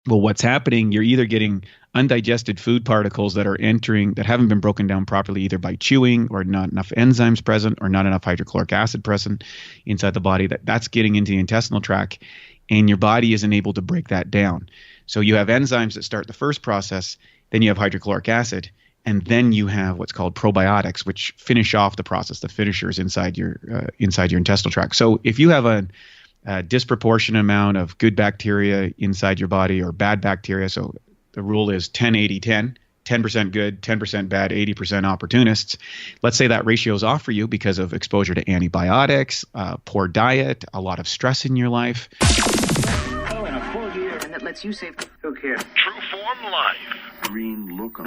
Well, what's happening, you're either getting undigested food particles that are entering that haven't been broken down properly, either by chewing or not enough enzymes present or not enough hydrochloric acid present inside the body, that's getting into the intestinal tract, and your body isn't able to break that down. So you have enzymes that start the first process, then you have hydrochloric acid, and then you have what's called probiotics, which finish off the process, the finishers inside your intestinal tract. So if you have a disproportionate amount of good bacteria inside your body or bad bacteria. So the rule is 10, 80, 10, 10% good, 10% bad, 80% opportunists. Let's say that ratio is off for you because of exposure to antibiotics, poor diet, a lot of stress in your life. Oh, and a full year. And that lets you save. Who cares? True Form Life. Green lookum.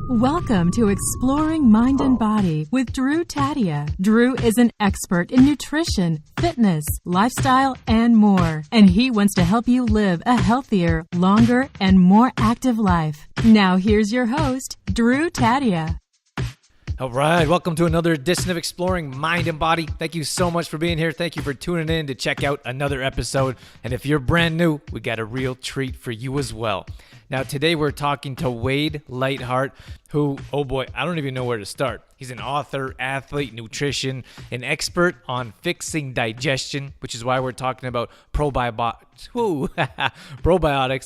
Welcome to Exploring Mind and Body with Drew Tadia. Drew is an expert in nutrition, fitness, lifestyle, and more. And he wants to help you live a healthier, longer, and more active life. Now here's your host, Drew Tadia. All right, welcome to another edition of Exploring Mind and Body. Thank you so much for being here. Thank you for tuning in to check out another episode. And if you're brand new, we got a real treat for you as well. Now, today we're talking to Wade Lightheart, who, oh boy, I don't even know where to start. He's an author, athlete, nutrition, an expert on fixing digestion, which is why we're talking about probiotics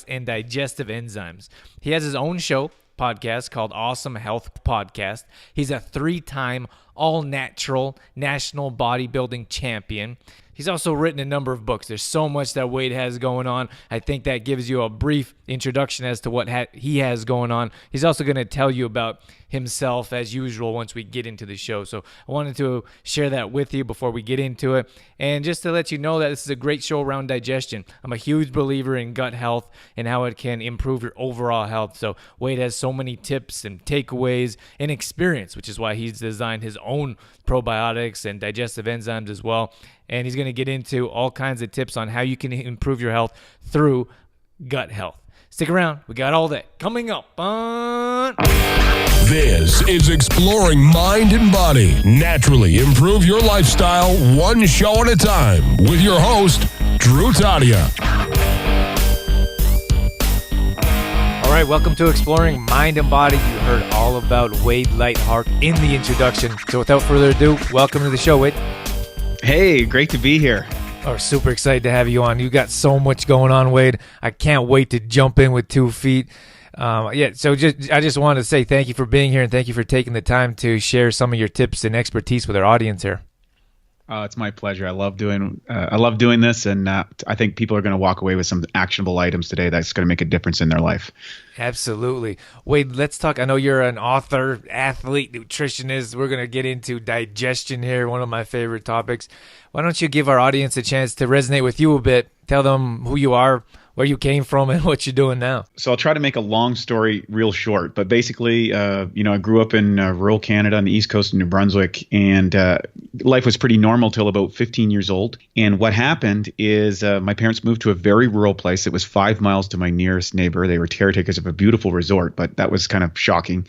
and digestive enzymes. He has his own podcast called Awesome Health Podcast. He's a 3-time all-natural national bodybuilding champion. He's also written a number of books. There's so much that Wade has going on. I think that gives you a brief introduction as to what he has going on. He's also going to tell you about himself as usual once we get into the show. So I wanted to share that with you before we get into it. And just to let you know that this is a great show around digestion. I'm a huge believer in gut health and how it can improve your overall health. So Wade has so many tips and takeaways and experience, which is why he's designed his own probiotics and digestive enzymes as well. And he's going to get into all kinds of tips on how you can improve your health through gut health. Stick around. We got all that coming up on... This is Exploring Mind and Body. Naturally improve your lifestyle one show at a time with your host, Drew Tadia. All right, welcome to Exploring Mind and Body. You heard all about Wade Lightheart in the introduction. So without further ado, welcome to the show, Wade. Hey, great to be here. Oh, super excited to have you on. You got so much going on, Wade. I can't wait to jump in with 2 feet. I just wanted to say thank you for being here and thank you for taking the time to share some of your tips and expertise with our audience here. It's my pleasure. I love doing this, and I think people are going to walk away with some actionable items today that's going to make a difference in their life. Absolutely. Wade, let's talk. I know you're an author, athlete, nutritionist. We're going to get into digestion here, one of my favorite topics. Why don't you give our audience a chance to resonate with you a bit? Tell them who you are, where you came from, and what you're doing now. So I'll try to make a long story real short, but basically, I grew up in rural Canada on the east coast of New Brunswick, and life was pretty normal till about 15 years old. And what happened is my parents moved to a very rural place. It was 5 miles to my nearest neighbor. They were caretakers of a beautiful resort, but that was kind of shocking.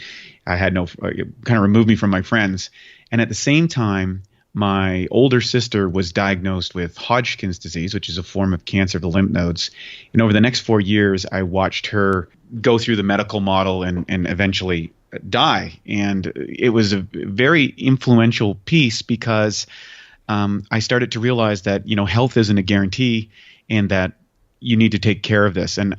I had kind of removed me from my friends. And at the same time, my older sister was diagnosed with Hodgkin's disease, which is a form of cancer of the lymph nodes. And over the next 4 years, I watched her go through the medical model and eventually die. And it was a very influential piece because I started to realize that, health isn't a guarantee and that you need to take care of this. And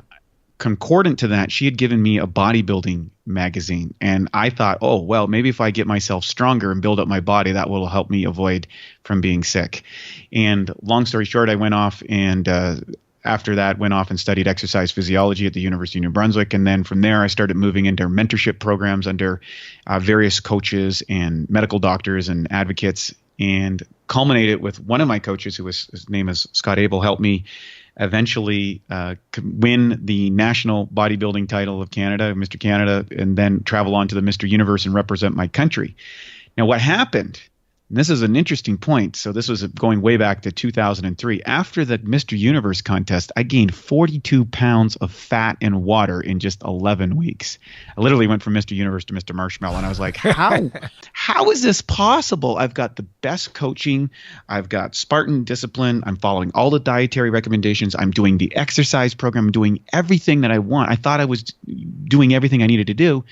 concordant to that, she had given me a bodybuilding magazine. And I thought, oh, well, maybe if I get myself stronger and build up my body, that will help me avoid from being sick. And long story short, I went off and after that went off and studied exercise physiology at the University of New Brunswick. And then from there, I started moving into mentorship programs under various coaches and medical doctors and advocates, and culminated with one of my coaches, his name is Scott Abel, helped me eventually win the national bodybuilding title of Canada, Mr. Canada, and then travel on to the Mr. Universe and represent my country. Now, what happened And this is an interesting point. So this was going way back to 2003. After the Mr. Universe contest, I gained 42 pounds of fat and water in just 11 weeks. I literally went from Mr. Universe to Mr. Marshmallow, and I was like, how is this possible? I've got the best coaching. I've got Spartan discipline. I'm following all the dietary recommendations. I'm doing the exercise program. I'm doing everything that I want. I thought I was doing everything I needed to do.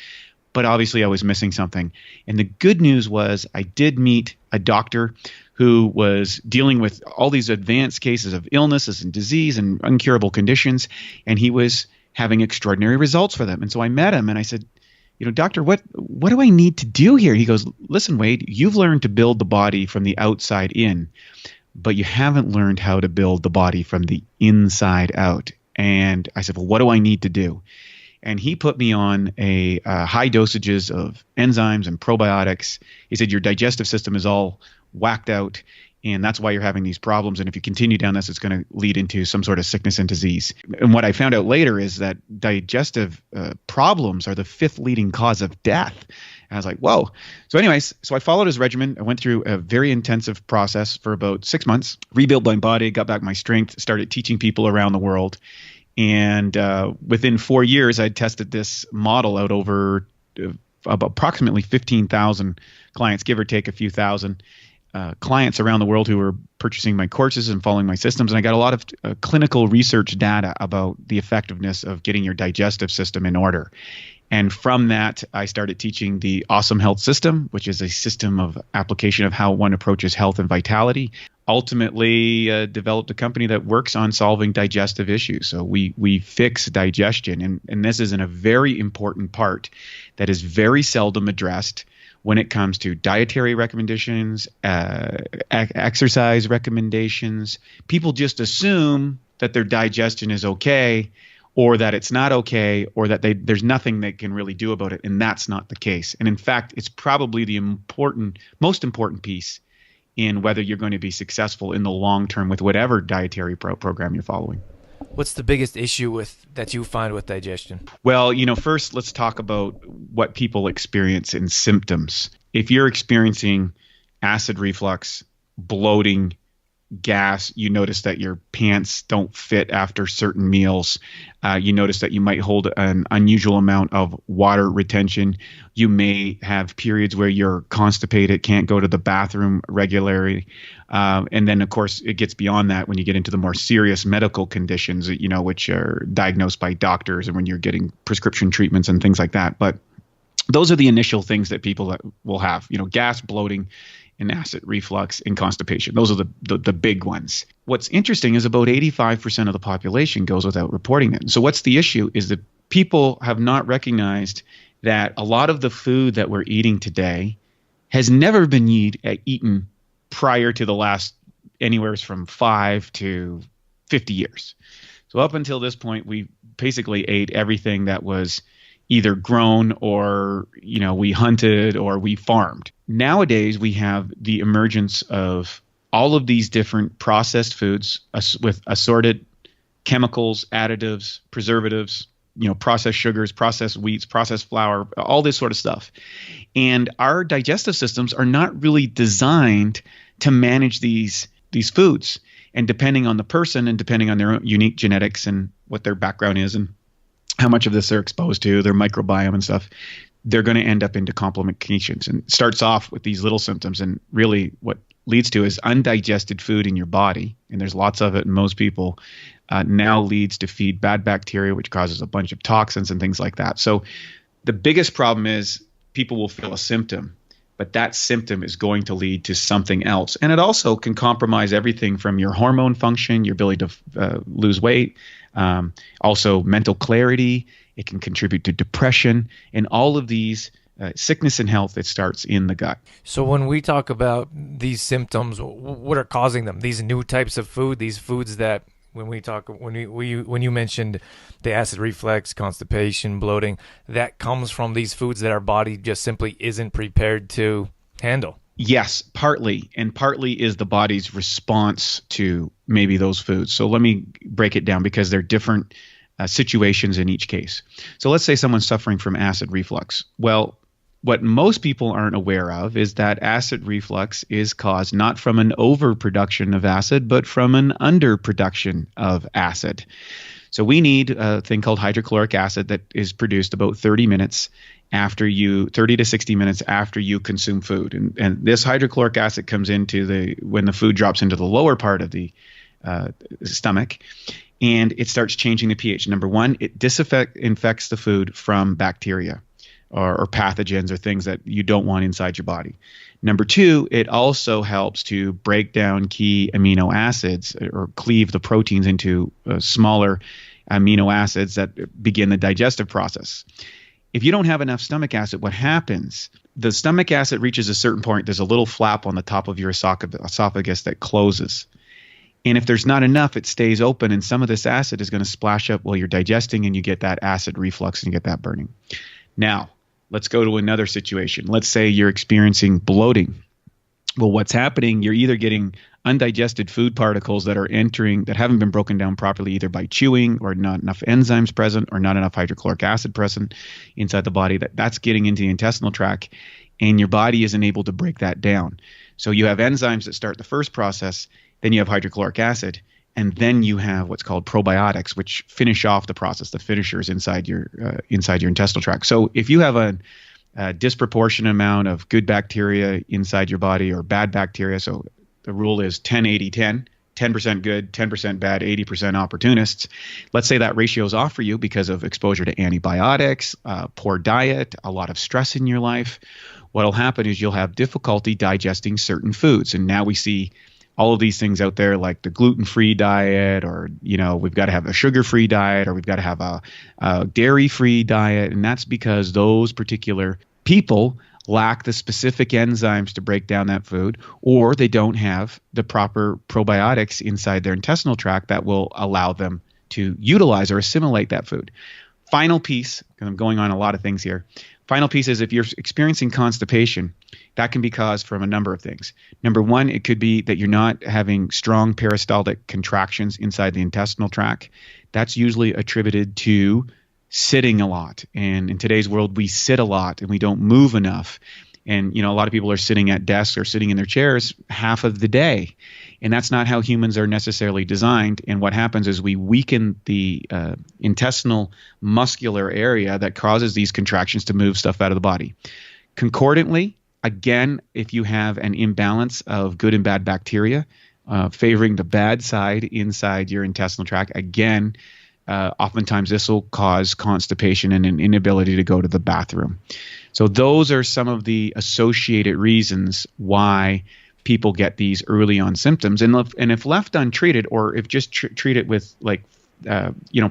But obviously I was missing something. And the good news was I did meet a doctor who was dealing with all these advanced cases of illnesses and disease and incurable conditions, and he was having extraordinary results for them. And so I met him and I said, doctor, what do I need to do here? He goes, listen, Wade, you've learned to build the body from the outside in, but you haven't learned how to build the body from the inside out. And I said, well, what do I need to do? And he put me on a high dosages of enzymes and probiotics. He said, your digestive system is all whacked out, and that's why you're having these problems. And if you continue down this, it's going to lead into some sort of sickness and disease. And what I found out later is that digestive problems are the 5th leading cause of death. And I was like, whoa. So anyways, I followed his regimen. I went through a very intensive process for about 6 months, rebuilt my body, got back my strength, started teaching people around the world. And within 4 years, I tested this model out over approximately 15,000 clients, give or take a few thousand clients around the world who were purchasing my courses and following my systems. And I got a lot of clinical research data about the effectiveness of getting your digestive system in order. And from that, I started teaching the Awesome Health System, which is a system of application of how one approaches health and vitality. Ultimately, developed a company that works on solving digestive issues. So we fix digestion. And this is a very important part that is very seldom addressed when it comes to dietary recommendations, exercise recommendations. People just assume that their digestion is okay, or that it's not okay, or that there's nothing they can really do about it. And that's not the case. And in fact, it's probably the most important piece in whether you're going to be successful in the long term with whatever dietary program you're following. What's the biggest issue that you find with digestion? Well, first let's talk about what people experience in symptoms. If you're experiencing acid reflux, bloating, gas, you notice that your pants don't fit after certain meals. You notice that you might hold an unusual amount of water retention. You may have periods where you're constipated, can't go to the bathroom regularly. And then, of course, it gets beyond that when you get into the more serious medical conditions, which are diagnosed by doctors and when you're getting prescription treatments and things like that. But those are the initial things that people will have, gas, bloating, and acid reflux and constipation. Those are the big ones. What's interesting is about 85% of the population goes without reporting it. So what's the issue is that people have not recognized that a lot of the food that we're eating today has never been eaten prior to the last anywhere from 5 to 50 years. So up until this point, we basically ate everything that was either grown or, we hunted or we farmed. Nowadays, we have the emergence of all of these different processed foods with assorted chemicals, additives, preservatives, processed sugars, processed wheats, processed flour, all this sort of stuff. And our digestive systems are not really designed to manage these foods. And depending on the person and depending on their own unique genetics and what their background is and how much of this they're exposed to, their microbiome and stuff, they're going to end up into complications. And it starts off with these little symptoms. And really what leads to is undigested food in your body. And there's lots of it in most people. Now leads to feed bad bacteria, which causes a bunch of toxins and things like that. So the biggest problem is people will feel a symptom, but that symptom is going to lead to something else. And it also can compromise everything from your hormone function, your ability to lose weight, also mental clarity. It can contribute to depression and all of these sickness and health that starts in the gut. So when we talk about these symptoms, what are causing them? These new types of food, these foods that when you mentioned the acid reflux, constipation, bloating, that comes from these foods that our body just simply isn't prepared to handle. Yes, partly. And partly is the body's response to maybe those foods. So let me break it down because there are different situations in each case. So let's say someone's suffering from acid reflux. Well, what most people aren't aware of is that acid reflux is caused not from an overproduction of acid, but from an underproduction of acid. So we need a thing called hydrochloric acid that is produced about 30 to 60 minutes after you consume food. And this hydrochloric acid comes into when the food drops into the lower part of the stomach, and it starts changing the pH. Number one, it disinfects the food from bacteria or pathogens or things that you don't want inside your body. Number two, it also helps to break down key amino acids or cleave the proteins into smaller amino acids that begin the digestive process. If you don't have enough stomach acid, what happens? The stomach acid reaches a certain point. There's a little flap on the top of your esophagus that closes. And if there's not enough, it stays open, and some of this acid is going to splash up while you're digesting, and you get that acid reflux and you get that burning. Now, let's go to another situation. Let's say you're experiencing bloating. Well, what's happening? You're either getting undigested food particles that are entering that haven't been broken down properly, either by chewing or not enough enzymes present or not enough hydrochloric acid present inside the body. That's getting into the intestinal tract, and your body isn't able to break that down. So you have enzymes that start the first process, then you have hydrochloric acid, and then you have what's called probiotics, which finish off the process, the finishers inside your intestinal tract. So if you have a disproportionate amount of good bacteria inside your body or bad bacteria, so the rule is 10-80-10, 10% good, 10% bad, 80% opportunists. Let's say that ratio is off for you because of exposure to antibiotics, poor diet, a lot of stress in your life. What'll happen is you'll have difficulty digesting certain foods. And now we see all of these things out there like the gluten-free diet, or, we've got to have a sugar-free diet, or we've got to have a dairy-free diet. And that's because those particular people lack the specific enzymes to break down that food, or they don't have the proper probiotics inside their intestinal tract that will allow them to utilize or assimilate that food. Final piece, because I'm going on a lot of things here. Final piece is if you're experiencing constipation, that can be caused from a number of things. Number one, it could be that you're not having strong peristaltic contractions inside the intestinal tract. That's usually attributed to sitting a lot. And in today's world, we sit a lot and we don't move enough. And, a lot of people are sitting at desks or sitting in their chairs half of the day. And that's not how humans are necessarily designed. And what happens is we weaken the intestinal muscular area that causes these contractions to move stuff out of the body. Concordantly, again, if you have an imbalance of good and bad bacteria favoring the bad side inside your intestinal tract, again, oftentimes this will cause constipation and an inability to go to the bathroom. So those are some of the associated reasons why people get these early on symptoms. And if left untreated, or if just treated with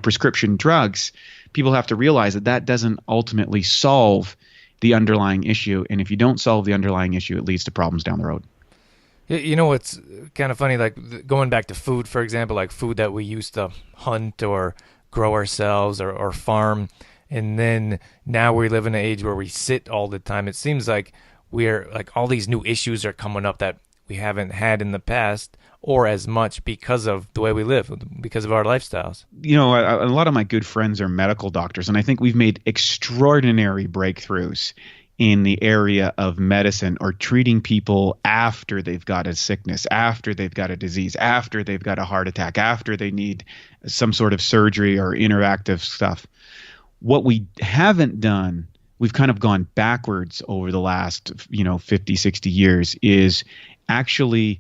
prescription drugs, people have to realize that doesn't ultimately solve the underlying issue. And if you don't solve the underlying issue, it leads to problems down the road. What's kind of funny, like going back to food, for example, like food that we used to hunt or grow ourselves or farm, and then now we live in an age where we sit all the time. It seems like we're like all these new issues are coming up that we haven't had in the past or as much because of the way we live, because of our lifestyles. A lot of my good friends are medical doctors, and I think we've made extraordinary breakthroughs in the area of medicine or treating people after they've got a sickness, after they've got a disease, after they've got a heart attack, after they need some sort of surgery or interactive stuff. What we haven't done, we've kind of gone backwards over the last, 50, 60 years, is actually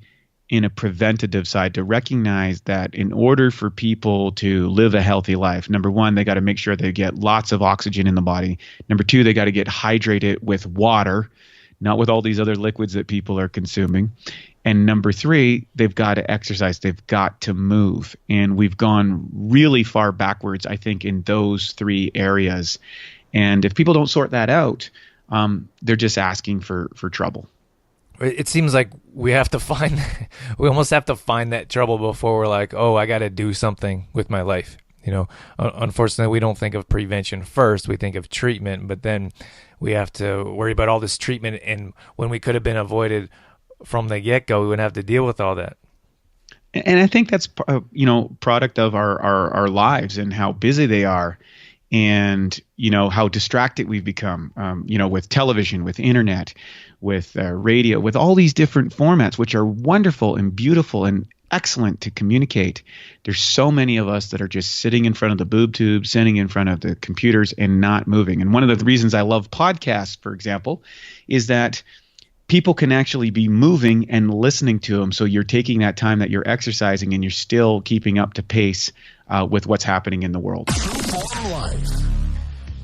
in a preventative side to recognize that in order for people to live a healthy life, number one, they got to make sure they get lots of oxygen in the body. Number two, they got to get hydrated with water, not with all these other liquids that people are consuming. And number three, they've got to exercise. They've got to move. And we've gone really far backwards, I think, in those three areas. And if people don't sort that out, they're just asking for trouble. It seems like we almost have to find that trouble before we're like, oh, I got to do something with my life. Unfortunately, we don't think of prevention first. We think of treatment, but then we have to worry about all this treatment. And when we could have been avoided from the get-go, we wouldn't have to deal with all that. And I think that's, product of our lives and how busy they are. and how distracted we've become, with television, with internet, with radio, with all these different formats, which are wonderful and beautiful and excellent to communicate. There's so many of us that are just sitting in front of the boob tube, sitting in front of the computers and not moving. And one of the reasons I love podcasts, for example, is that people can actually be moving and listening to them. So you're taking that time that you're exercising and you're still keeping up to pace with what's happening in the world.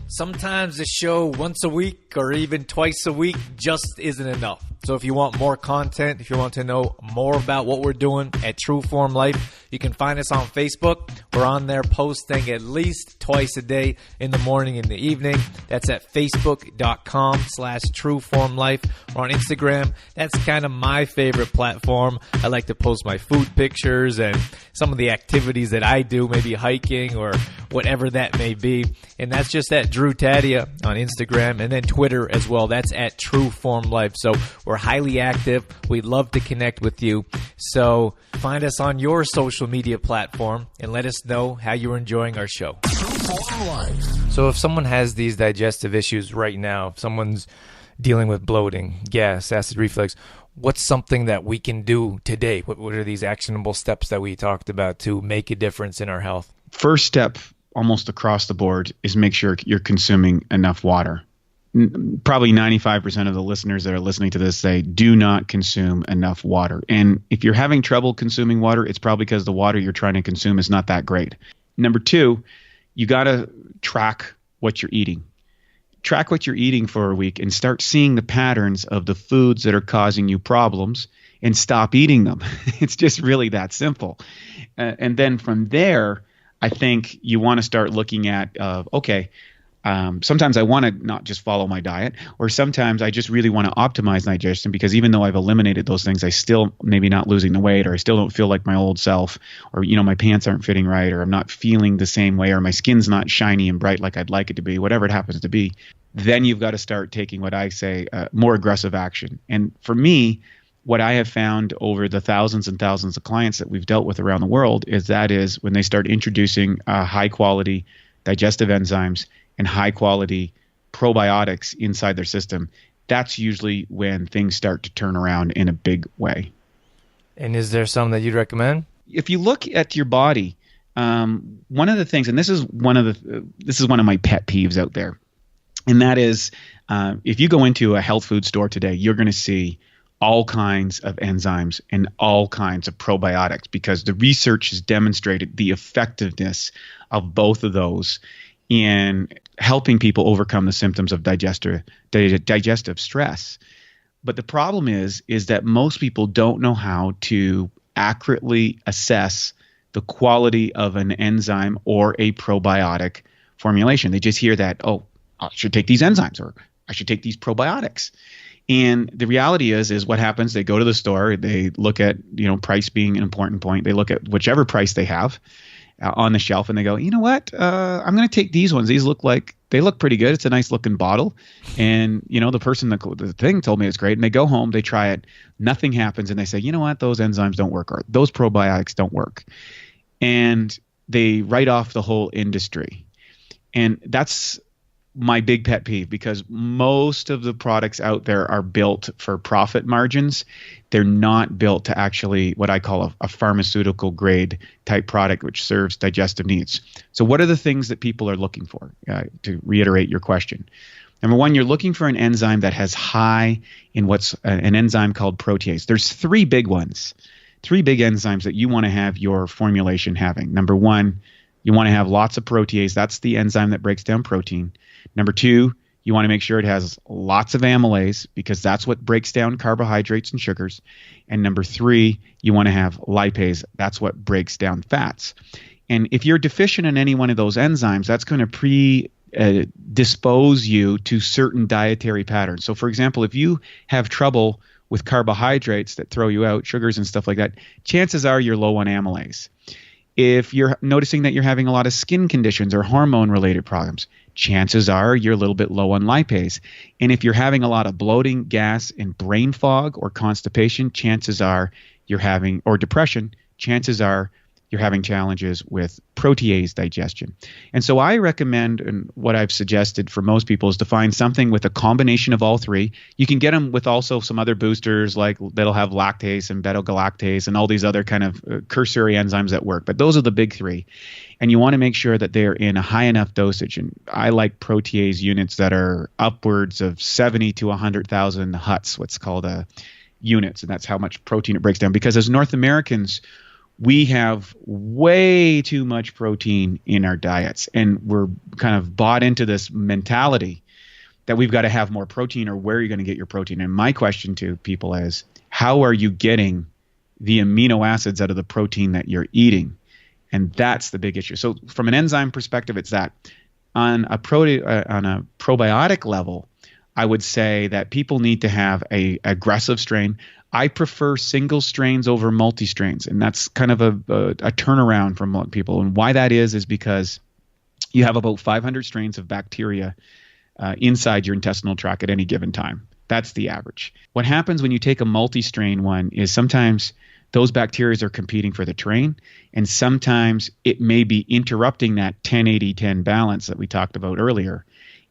Sometimes the show once a week or even twice a week just isn't enough. So if you want more content, if you want to know more about what we're doing at True Form Life, you can find us on Facebook. We're on there posting at least twice a day, in the morning and the evening. That's at facebook.com/trueformlife. Or on Instagram. That's kind of my favorite platform. I like to post my food pictures and some of the activities that I do, maybe hiking or whatever that may be. And that's just at Drew Tadia on Instagram, and then Twitter as well. That's at True Form Life. So we're highly active. We'd love to connect with you. So find us on your social media platform and let us know how you're enjoying our show. So if someone has these digestive issues right now, if someone's dealing with bloating, gas, acid reflux, what's something that we can do today? What are these actionable steps that we talked about to make a difference in our health? First step, almost across the board, is make sure you're consuming enough water. Probably 95% of the listeners that are listening to this say do not consume enough water. And if you're having trouble consuming water, it's probably because the water you're trying to consume is not that great. Number two, you got to track what you're eating. Track what you're eating for a week and start seeing the patterns of the foods that are causing you problems and stop eating them. It's just really that simple. And then from there, I think you want to start looking at, sometimes I want to not just follow my diet, or sometimes I just really want to optimize digestion, because even though I've eliminated those things, I still maybe not losing the weight, or I still don't feel like my old self, or, my pants aren't fitting right, or I'm not feeling the same way, or my skin's not shiny and bright like I'd like it to be, whatever it happens to be. Then you've got to start taking what I say more aggressive action. And for me, what I have found over the thousands and thousands of clients that we've dealt with around the world is when they start introducing high quality digestive enzymes and high quality probiotics inside their system, that's usually when things start to turn around in a big way. And is there some that you'd recommend? If you look at your body, one of the things, and this is one of my pet peeves out there, and that is if you go into a health food store today, you're going to see all kinds of enzymes and all kinds of probiotics, because the research has demonstrated the effectiveness of both of those in helping people overcome the symptoms of digestive stress. But the problem is that most people don't know how to accurately assess the quality of an enzyme or a probiotic formulation. They just hear that, oh, I should take these enzymes, or I should take these probiotics. And the reality is what happens, they go to the store, they look at, price being an important point. They look at whichever price they have on the shelf, and they go, you know what, I'm going to take these ones. These look pretty good. It's a nice looking bottle. And, the person, the thing told me it's great. And they go home, they try it, nothing happens. And they say, you know what, those enzymes don't work, or those probiotics don't work. And they write off the whole industry. And that's my big pet peeve, because most of the products out there are built for profit margins. They're not built to actually what I call a pharmaceutical grade type product, which serves digestive needs. So what are the things that people are looking for, to reiterate your question? Number one, you're looking for an enzyme that has high in what's an enzyme called protease. There's three big ones, three big enzymes that you want to have your formulation having. Number one, you want to have lots of protease. That's the enzyme that breaks down protein. Number two, you want to make sure it has lots of amylase, because that's what breaks down carbohydrates and sugars. And number three, you want to have lipase. That's what breaks down fats. And if you're deficient in any one of those enzymes, that's going to predispose you to certain dietary patterns. So for example, if you have trouble with carbohydrates that throw you out, sugars and stuff like that, chances are you're low on amylase. If you're noticing that you're having a lot of skin conditions or hormone-related problems, chances are you're a little bit low on lipase. And if you're having a lot of bloating, gas, and brain fog or constipation, chances are you're having, or depression, chances are you're having challenges with protease digestion. And so I recommend, and what I've suggested for most people, is to find something with a combination of all three. You can get them with also some other boosters like that'll have lactase and beta-galactase and all these other kind of cursory enzymes that work. But those are the big three. And you want to make sure that they're in a high enough dosage. And I like protease units that are upwards of 70 to 100,000 huts, what's called units. And that's how much protein it breaks down. Because as North Americans, we have way too much protein in our diets. And we're kind of bought into this mentality that we've got to have more protein, or where are you going to get your protein? And my question to people is, how are you getting the amino acids out of the protein that you're eating? And that's the big issue. So from an enzyme perspective, it's that. On a probiotic level, I would say that people need to have a aggressive strain. I prefer single strains over multi-strains, and that's kind of a turnaround from most people. And why that is because you have about 500 strains of bacteria inside your intestinal tract at any given time. That's the average. What happens when you take a multi-strain one is sometimes those bacteria are competing for the terrain, and sometimes it may be interrupting that 10-80-10 balance that we talked about earlier.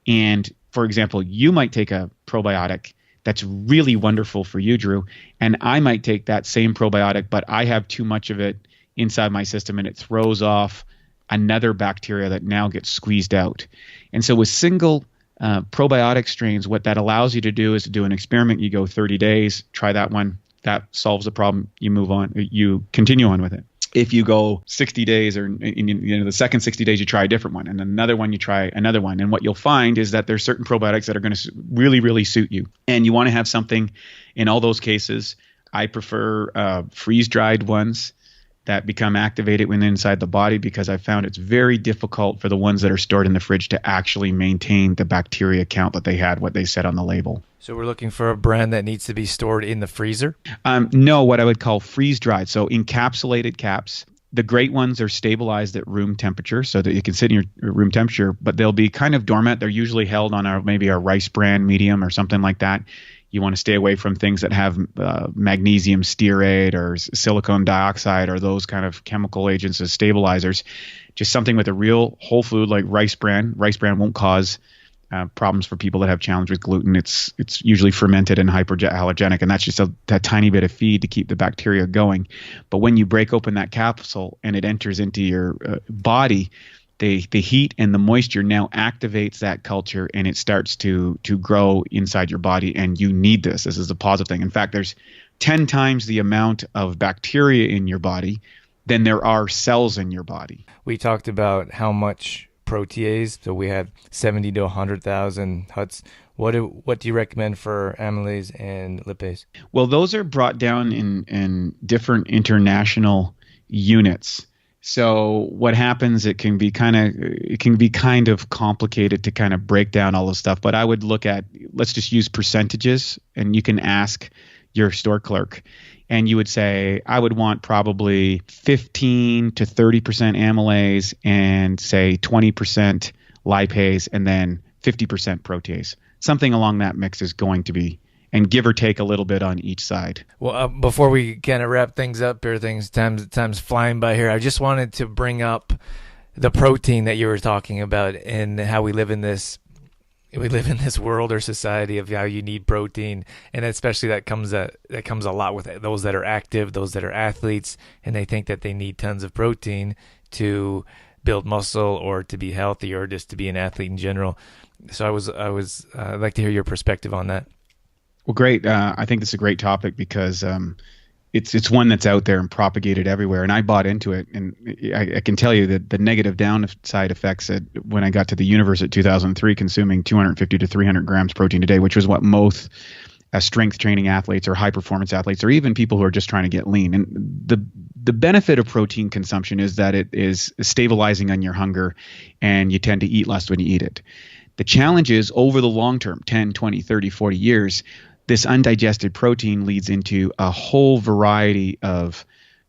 And for example, you might take a probiotic that's really wonderful for you, Drew, and I might take that same probiotic, but I have too much of it inside my system and it throws off another bacteria that now gets squeezed out. And so with single probiotic strains, what that allows you to do is to do an experiment. You go 30 days, try that one. That solves the problem. You move on. You continue on with it. If you go 60 days, or the second 60 days, you try a different one, and another one, you try another one. And what you'll find is that there's certain probiotics that are going to really, really suit you. And you want to have something in all those cases. I prefer freeze-dried ones that become activated when inside the body, because I found it's very difficult for the ones that are stored in the fridge to actually maintain the bacteria count that they had, what they said on the label. So we're looking for a brand that needs to be stored in the freezer? No, what I would call freeze-dried. So encapsulated caps. The great ones are stabilized at room temperature so that you can sit in your room temperature, but they'll be kind of dormant. They're usually held on maybe a rice bran medium or something like that. You want to stay away from things that have magnesium stearate or silicon dioxide or those kind of chemical agents as stabilizers. Just something with a real whole food like rice bran. Rice bran won't cause problems for people that have challenge with gluten. It's usually fermented and hyperallergenic, and that's just that tiny bit of feed to keep the bacteria going. But when you break open that capsule and it enters into your body, the heat and the moisture now activates that culture, and it starts to grow inside your body, and you need this. This is a positive thing. In fact, there's 10 times the amount of bacteria in your body than there are cells in your body. We talked about how much protease, so we have 70 to 100,000 huts. What do you recommend for amylase and lipase? Well, those are brought down in different international units. So what happens, it can be kind of complicated to kind of break down all this stuff, but I would look at, let's just use percentages, and you can ask your store clerk, and you would say, I would want probably 15 to 30% amylase and say 20% lipase and then 50% protease. Something along that mix is going to be, and give or take a little bit on each side. Well, before we kind of wrap things up here, time's flying by here. I just wanted to bring up the protein that you were talking about and how we live in this world or society of how you need protein, and especially that comes a lot with those that are active, those that are athletes, and they think that they need tons of protein to build muscle or to be healthy or just to be an athlete in general. So I'd like to hear your perspective on that. Well, great. I think this is a great topic because it's one that's out there and propagated everywhere. And I bought into it. And I can tell you that the negative downside effects when I got to the universe at 2003, consuming 250 to 300 grams protein a day, which was what most strength training athletes or high performance athletes, or even people who are just trying to get lean. And the benefit of protein consumption is that it is stabilizing on your hunger, and you tend to eat less when you eat it. The challenge is over the long term, 10, 20, 30, 40 years, this undigested protein leads into a whole variety of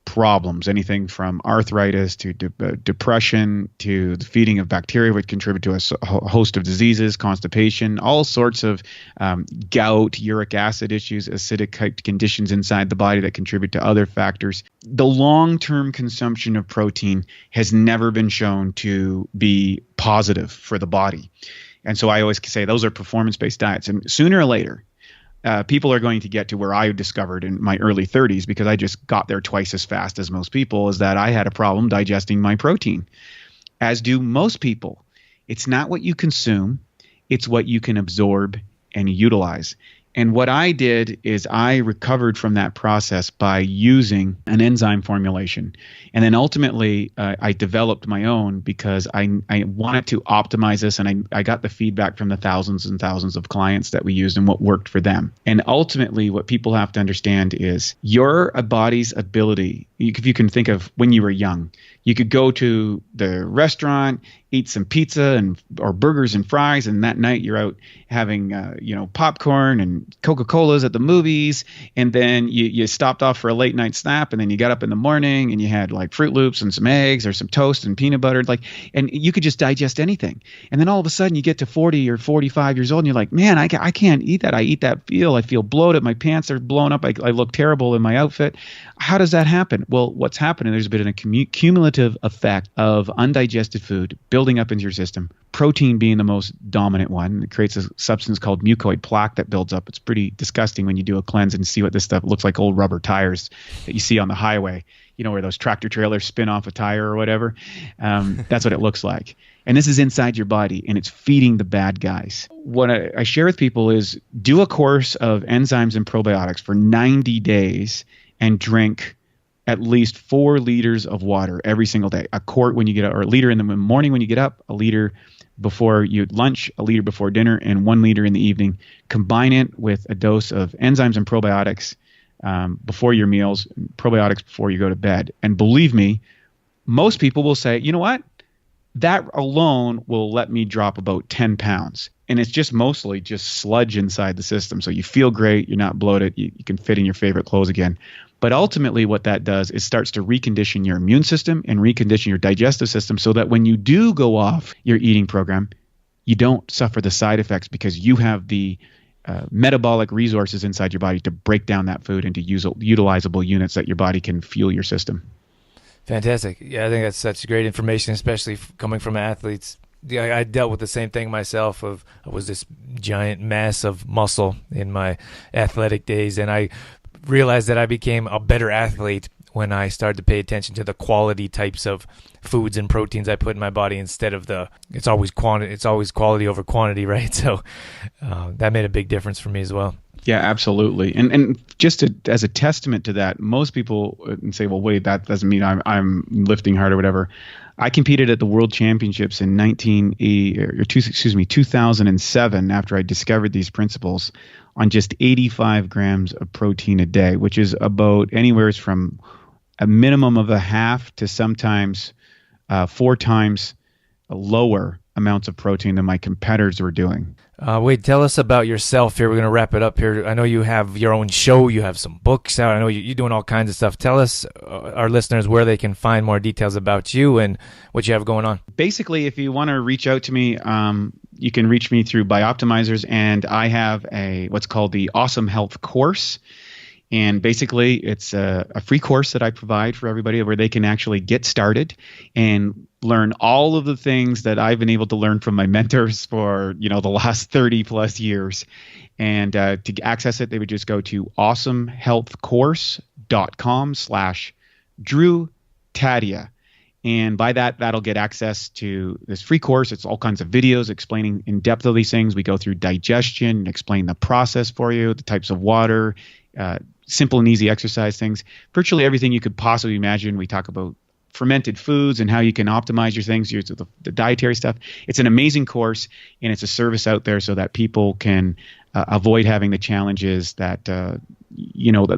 problems, anything from arthritis to depression to the feeding of bacteria, which contribute to a host of diseases, constipation, all sorts of gout, uric acid issues, acidic conditions inside the body that contribute to other factors. The long-term consumption of protein has never been shown to be positive for the body. And so I always say those are performance-based diets. And sooner or later, people are going to get to where I discovered in my early 30s, because I just got there twice as fast as most people, is that I had a problem digesting my protein, as do most people. It's not what you consume, it's what you can absorb and utilize. And what I did is I recovered from that process by using an enzyme formulation. And then ultimately, I developed my own because I wanted to optimize this, and I got the feedback from the thousands and thousands of clients that we used and what worked for them. And ultimately, what people have to understand is your body's ability. If you can think of when you were young, you could go to the restaurant, eat some pizza or burgers and fries, and that night you're out having popcorn and Coca-Colas at the movies, and then you stopped off for a late night snap, and then you got up in the morning and you had like Fruit Loops and some eggs or some toast and peanut butter, and you could just digest anything. And then all of a sudden you get to 40 or 45 years old and you're like, man, I can't eat that. I feel bloated. My pants are blown up. I look terrible in my outfit. How does that happen? Well, what's happening, there's been a cumulative effect of undigested food building up into your system, protein being the most dominant one. It creates a substance called mucoid plaque that builds up. It's pretty disgusting when you do a cleanse and see what this stuff looks like, old rubber tires that you see on the highway, where those tractor trailers spin off a tire or whatever. That's what it looks like. And this is inside your body, and it's feeding the bad guys. What I share with people is do a course of enzymes and probiotics for 90 days and drink at least 4 liters of water every single day. A quart when you get up, or a liter in the morning when you get up, a liter before you lunch, a liter before dinner, and 1 liter in the evening. Combine it with a dose of enzymes and probiotics before your meals, probiotics before you go to bed. And believe me, most people will say, you know what? That alone will let me drop about 10 pounds. And it's just mostly just sludge inside the system. So you feel great. You're not bloated. You can fit in your favorite clothes again. But ultimately what that does is starts to recondition your immune system and recondition your digestive system so that when you do go off your eating program, you don't suffer the side effects because you have the metabolic resources inside your body to break down that food into utilizable units that your body can fuel your system. Fantastic. Yeah, I think that's such great information, especially coming from athletes. Yeah, I dealt with the same thing myself. I was this giant mass of muscle in my athletic days, and I realized that I became a better athlete when I started to pay attention to the quality types of foods and proteins I put in my body instead of it's always quality over quantity, right? So that made a big difference for me as well. Yeah, absolutely. And just as a testament to that, most people say, well, wait, that doesn't mean I'm lifting hard or whatever. I competed at the World Championships in 2007 after I discovered these principles on just 85 grams of protein a day, which is about anywhere from a minimum of a half to sometimes 4 times lower amounts of protein than my competitors were doing. Wade, tell us about yourself here. We're going to wrap it up here. I know you have your own show. You have some books out. I know you're doing all kinds of stuff. Tell us, our listeners, where they can find more details about you and what you have going on. Basically, if you want to reach out to me, you can reach me through BiOptimizers, and I have what's called the Awesome Health course. And basically, it's a free course that I provide for everybody where they can actually get started and learn all of the things that I've been able to learn from my mentors for, the last 30 plus years. And to access it, they would just go to awesomehealthcourse.com/Drew Tadia. And by that'll get access to this free course. It's all kinds of videos explaining in depth of these things. We go through digestion, explain the process for you, the types of water, simple and easy exercise things, virtually everything you could possibly imagine. We talk about fermented foods and how you can optimize your things, the dietary stuff. It's an amazing course, and it's a service out there so that people can avoid having the challenges that that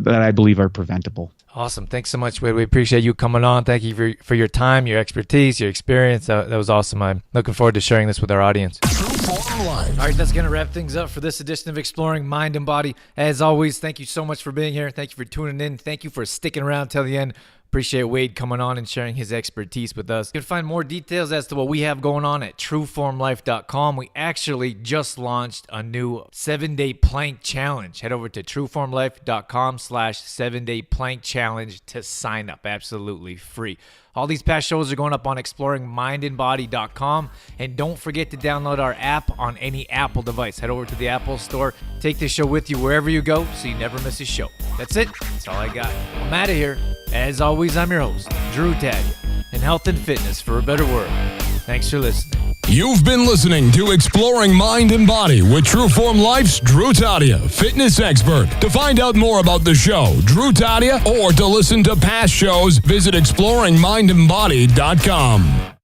I believe are preventable. Awesome. Thanks so much, Wade. We appreciate you coming on. Thank you for your time, your expertise, your experience. That was awesome. I'm looking forward to sharing this with our audience. All right, that's going to wrap things up for this edition of Exploring Mind and Body. As always, thank you so much for being here. Thank you for tuning in. Thank you for sticking around till the end. Appreciate Wade coming on and sharing his expertise with us. You can find more details as to what we have going on at trueformlife.com. We actually just launched a new 7-day plank challenge. Head over to trueformlife.com/7-day plank challenge to sign up. Absolutely free. All these past shows are going up on exploringmindandbody.com. And don't forget to download our app on any Apple device. Head over to the Apple Store. Take the show with you wherever you go so you never miss a show. That's it. That's all I got. I'm out of here. As always, I'm your host, Drew Tadia, in health and fitness for a better world. Thanks for listening. You've been listening to Exploring Mind and Body with Trueform Life's Drew Tadia, fitness expert. To find out more about the show, Drew Tadia, or to listen to past shows, visit exploringmindandbody.com.